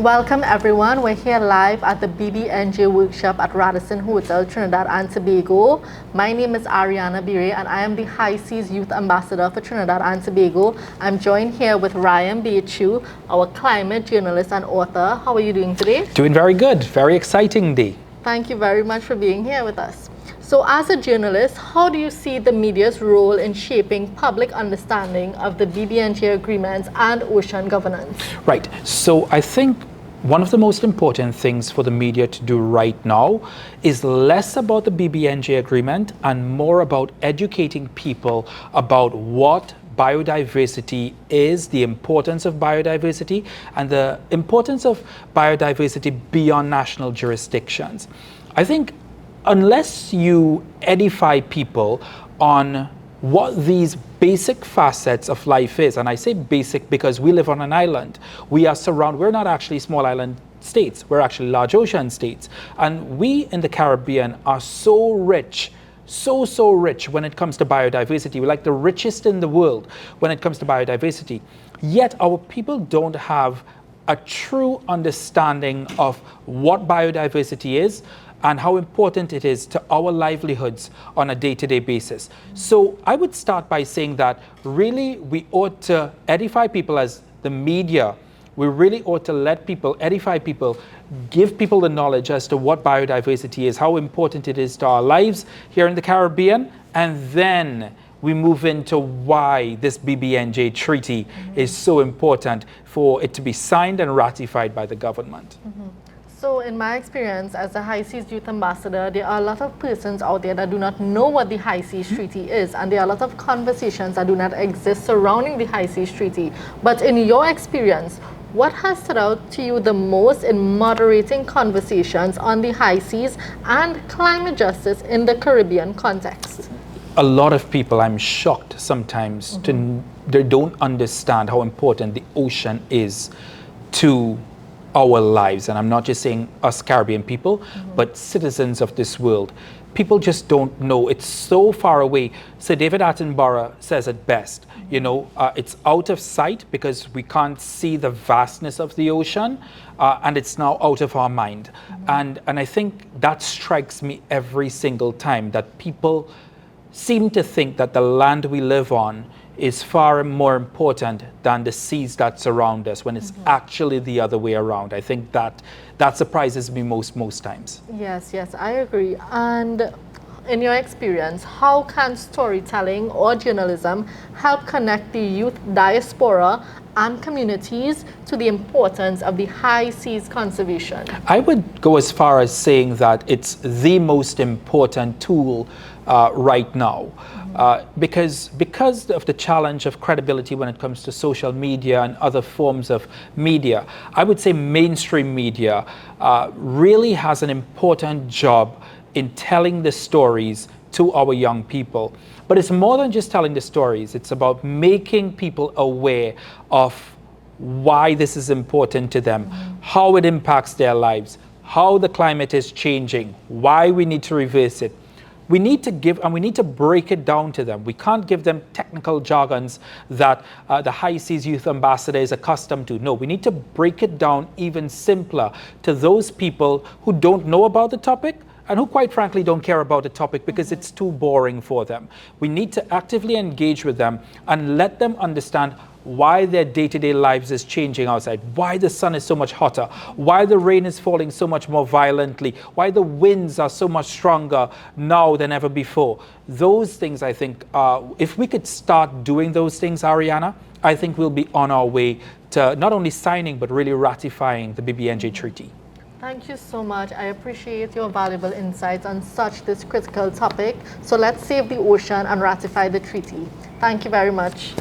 Welcome everyone. We're here live at the BBNJ workshop at Radisson Hotel, Trinidad and Tobago. My name is Ariana Bire and I am the High Seas Youth Ambassador for Trinidad and Tobago. I'm joined here with Ryan Bachoo, our climate journalist and author. How are you doing today? Doing very good. Very exciting day. Thank you very much for being here with us. So as a journalist, how do you see the media's role in shaping public understanding of the BBNJ agreements and ocean governance? Right. So I think one of the most important things for the media to do right now is less about the BBNJ agreement and more about educating people about what biodiversity is, the importance of biodiversity, and the importance of biodiversity beyond national jurisdictions. I think unless you edify people on what these basic facets of life is, and I say basic because we live on an island. We're not actually small island states, we're actually large ocean states. And we in the Caribbean are so rich, so rich when it comes to biodiversity. We're like the richest in the world when it comes to biodiversity. Yet our people don't have a true understanding of what biodiversity is and how important it is to our livelihoods on a day-to-day basis. So I would start by saying that really we ought to edify people as the media. We really ought to let people, edify people, give people the knowledge as to what biodiversity is, how important it is to our lives here in the Caribbean, and then we move into why this BBNJ treaty is so important for it to be signed and ratified by the government. So in my experience as a High Seas Youth Ambassador, there are a lot of persons out there that do not know what the High Seas Treaty is, and there are a lot of conversations that do not exist surrounding the High Seas Treaty. But in your experience, what has stood out to you the most in moderating conversations on the high seas and climate justice in the Caribbean context? A lot of people, I'm shocked sometimes, they don't understand how important the ocean is to our lives. And I'm not just saying us Caribbean people, but citizens of this world. People just don't know. It's so far away. So David Attenborough says it best. You know, it's out of sight because we can't see the vastness of the ocean, and it's now out of our mind. And I think that strikes me every single time, that people seem to think that the land we live on is far more important than the seas that surround us, when it's actually the other way around. I think that surprises me most times. Yes, I agree. And in your experience, how can storytelling or journalism help connect the youth diaspora and communities to the importance of the high seas conservation? I would go as far as saying that it's the most important tool right now. Because of the challenge of credibility when it comes to social media and other forms of media, I would say mainstream media really has an important job in telling the stories to our young people. But it's more than just telling the stories. It's about making people aware of why this is important to them, how it impacts their lives, how the climate is changing, why we need to reverse it. We need to give, and we need to break it down to them. We can't give them technical jargons that the High Seas Youth Ambassador is accustomed to. No, we need to break it down even simpler to those people who don't know about the topic and who quite frankly don't care about the topic because it's too boring for them. We need to actively engage with them and let them understand why their day-to-day lives is changing outside, why the sun is so much hotter, why the rain is falling so much more violently, why the winds are so much stronger now than ever before. Those things, I think, if we could start doing those things, Ariana, I think we'll be on our way to not only signing, but really ratifying the BBNJ Treaty. Thank you so much. I appreciate your valuable insights on this critical topic. So let's save the ocean and ratify the treaty. Thank you very much.